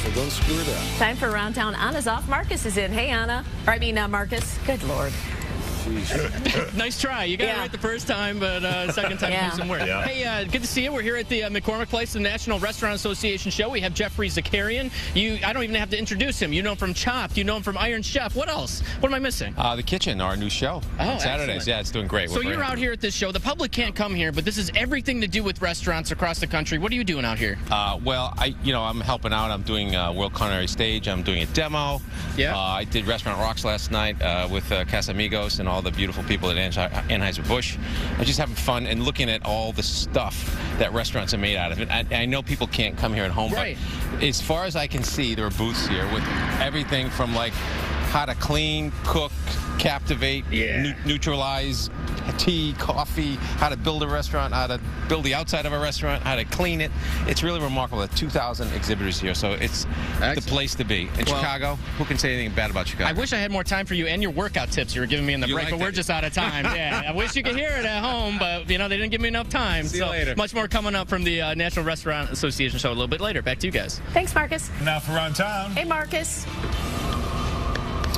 so don't screw it up. Time for Around Town. Anna's off. Marcus is in. Hey, Anna. Or I mean, Marcus. Good Lord. Nice try. You got it right the first time, but second time didn't some work. Yeah. Hey, good to see you. We're here at the McCormick Place, the National Restaurant Association show. We have Jeffrey Zakarian. I don't even have to introduce him. You know him from Chopped. You know him from Iron Chef. What else? What am I missing? The Kitchen, our new show. On Saturdays. Excellent. Yeah, it's doing great. So you're out here at this show. The public can't come here, but this is everything to do with restaurants across the country. What are you doing out here? Well, I'm helping out. I'm doing World Culinary Stage. I'm doing a demo. Yeah. I did Restaurant Rocks last night with Casamigos and all the beautiful people at Anheuser-Busch. I'm just having fun and looking at all the stuff that restaurants are made out of. And I know people can't come here at home, but as far as I can see, there are booths here with everything from like how to clean, cook, captivate, neutralize, tea, coffee, how to build a restaurant, how to build the outside of a restaurant, how to clean it. It's really remarkable. There are 2,000 exhibitors here, so it's the place to be. In Chicago, who can say anything bad about Chicago? I wish I had more time for you and your workout tips you were giving me in the break, but we're just out of time. Yeah, I wish you could hear it at home, but they didn't give me enough time. See you later. Much more coming up from the National Restaurant Association show a little bit later. Back to you guys. Thanks, Marcus. Now for Around Town. Hey, Marcus.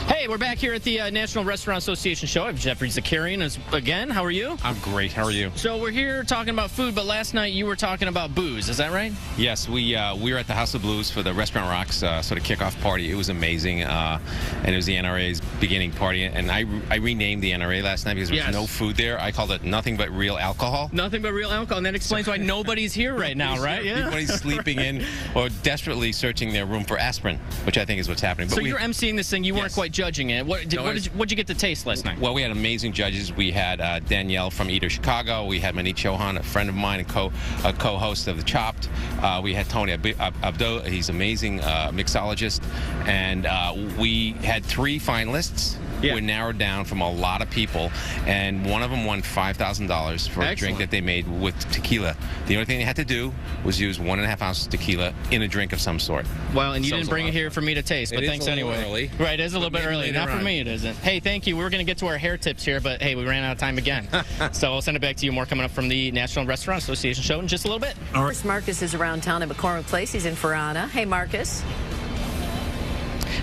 Hey, we're back here at the National Restaurant Association show. I have Jeffrey Zakarian again. How are you? I'm great. How are you? So we're here talking about food, but last night you were talking about booze. Is that right? Yes, we were at the House of Blues for the Restaurant Rocks sort of kickoff party. It was amazing, and it was the NRA's beginning party. And I renamed the NRA last night because there was no food there. I called it Nothing But Real Alcohol. Nothing but real alcohol, and that explains why nobody's here right now, right? Yeah. Everybody's sleeping in or desperately searching their room for aspirin, which I think is what's happening. But so you're emceeing this thing. You weren't quite judging it. What'd you get to taste last night? Well, we had amazing judges. We had Danielle from Eater Chicago. We had Manish Chauhan, a friend of mine and a co-host of the Chopped. We had Tony Abdo. He's an amazing mixologist. And we had 3 finalists. Yeah. Were narrowed down from a lot of people, and one of them won $5,000 for a drink that they made with tequila. The only thing they had to do was use 1.5 ounces of tequila in a drink of some sort. Well, and you didn't bring it here for me to taste, but thanks anyway. Early. Right, it is a little bit early. Not for me, it isn't. Hey, thank you. We were going to get to our hair tips here, but hey, we ran out of time again. So I'll send it back to you. More coming up from the National Restaurant Association show in just a little bit. All right. Marcus is around town at McCormick Place. He's in for Anna. Hey, Marcus.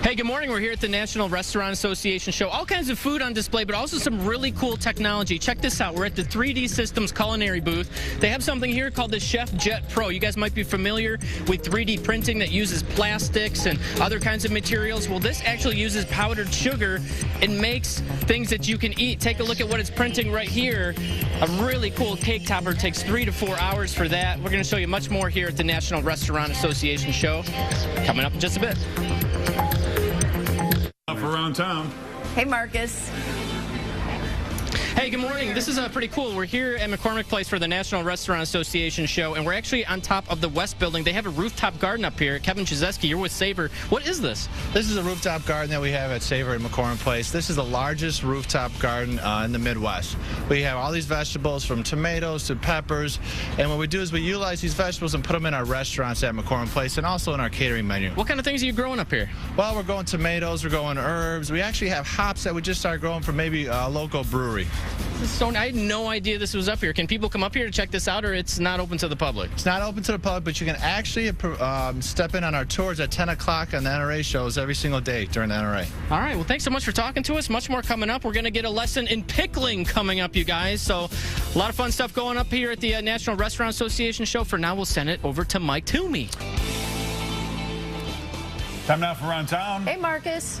Hey, good morning. We're here at the National Restaurant Association show. All kinds of food on display, but also some really cool technology. Check this out. We're at the 3D Systems culinary booth. They have something here called the Chef Jet Pro. You guys might be familiar with 3D printing that uses plastics and other kinds of materials. Well, this actually uses powdered sugar and makes things that you can eat. Take a look at what it's printing right here. A really cool cake topper. It takes 3 to 4 hours for that. We're going to show you much more here at the National Restaurant Association show. Coming up in just a bit. Around Town. Hey, Marcus. Hey, good morning. This is pretty cool. We're here at McCormick Place for the National Restaurant Association show, and we're actually on top of the West Building. They have a rooftop garden up here. Kevin Chizeski, you're with Savor. What is this? This is a rooftop garden that we have at Savor at McCormick Place. This is the largest rooftop garden in the Midwest. We have all these vegetables from tomatoes to peppers, and what we do is we utilize these vegetables and put them in our restaurants at McCormick Place and also in our catering menu. What kind of things are you growing up here? Well, we're growing tomatoes, we're growing herbs. We actually have hops that we just started growing from maybe a local brewery. So I had no idea this was up here. Can people come up here to check this out, or it's not open to the public? It's not open to the public, but you can actually step in on our tours at 10 o'clock on the NRA shows every single day during the NRA. All right. Well, thanks so much for talking to us. Much more coming up. We're going to get a lesson in pickling coming up, you guys. So a lot of fun stuff going up here at the National Restaurant Association show. For now, we'll send it over to Mike Toomey. Time now for Around Town. Hey, Marcus.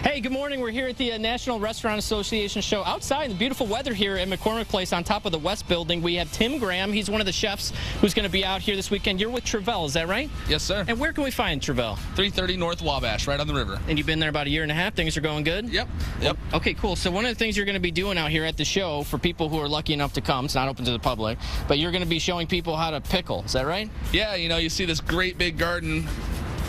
Hey, good morning. We're here at the National Restaurant Association show outside in the beautiful weather here at McCormick Place on top of the West Building. We have Tim Graham. He's one of the chefs who's going to be out here this weekend. You're with Travell, is that right? Yes, sir. And where can we find Travell? 330 North Wabash, right on the river. And you've been there about a year and a half. Things are going good? Yep. Okay, cool. So one of the things you're going to be doing out here at the show for people who are lucky enough to come, it's not open to the public, but you're going to be showing people how to pickle. Is that right? Yeah, you see this great big garden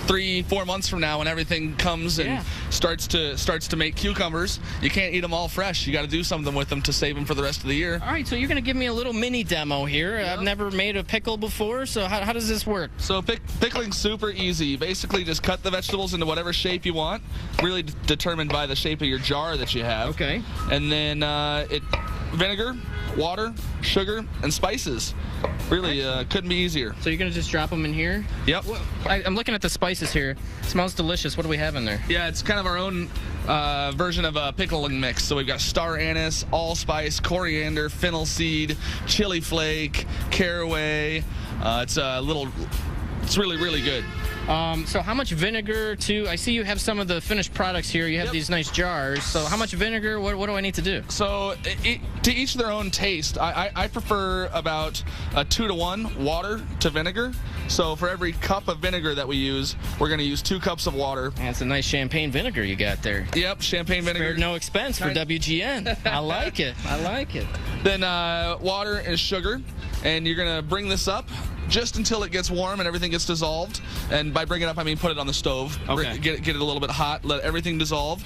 3-4 months from now when everything comes and starts to make cucumbers. You can't eat them all fresh. You got to do something with them to save them for the rest of the year. All right, so you're going to give me a little mini demo here. I've never made a pickle before, so how does this work? So pickling's super easy. Basically, just cut the vegetables into whatever shape you want, really determined by the shape of your jar that you have. Okay. And then vinegar, water, sugar, and spices. Really, couldn't be easier. So you're going to just drop them in here? Yep. I'm looking at the spices here. It smells delicious. What do we have in there? Yeah, it's kind of our own version of a pickling mix. So we've got star anise, allspice, coriander, fennel seed, chili flake, caraway. It's really, really good. So how much vinegar I see you have some of the finished products here. You have these nice jars. So how much vinegar? What do I need to do? So to each their own taste. I prefer about a 2-to-1 water to vinegar. So for every cup of vinegar that we use, we're going to use 2 cups of water. That's a nice champagne vinegar you got there. Yep, champagne vinegar. Spared no expense for WGN. I like it. I like it. Then water and sugar. And you're going to bring this up just until it gets warm and everything gets dissolved. And by bring it up, I mean put it on the stove. Okay. Get it a little bit hot. Let everything dissolve.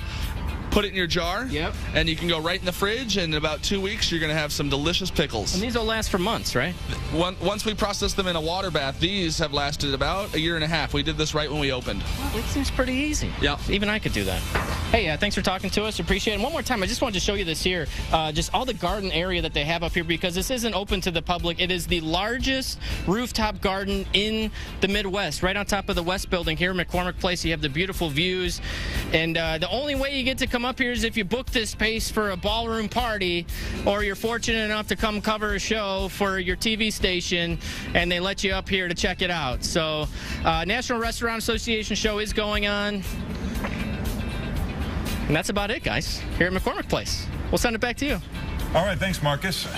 Put it in your jar. Yep. And you can go right in the fridge. And in about 2 weeks, you're going to have some delicious pickles. these will last for months, right? Once we process them in a water bath, these have lasted about 1.5 years. We did this right when we opened. Well, it seems pretty easy. Yeah. Even I could do that. Hey, thanks for talking to us. Appreciate it. And one more time, I just wanted to show you this here. Just all the garden area that they have up here, because this isn't open to the public. It is the largest rooftop garden in the Midwest, right on top of the West Building here in McCormick Place. You have the beautiful views. And the only way you get to come up here is if you book this space for a ballroom party, or you're fortunate enough to come cover a show for your TV station, and they let you up here to check it out. So National Restaurant Association show is going on. And that's about it, guys, here at McCormick Place. We'll send it back to you. All right, thanks, Marcus.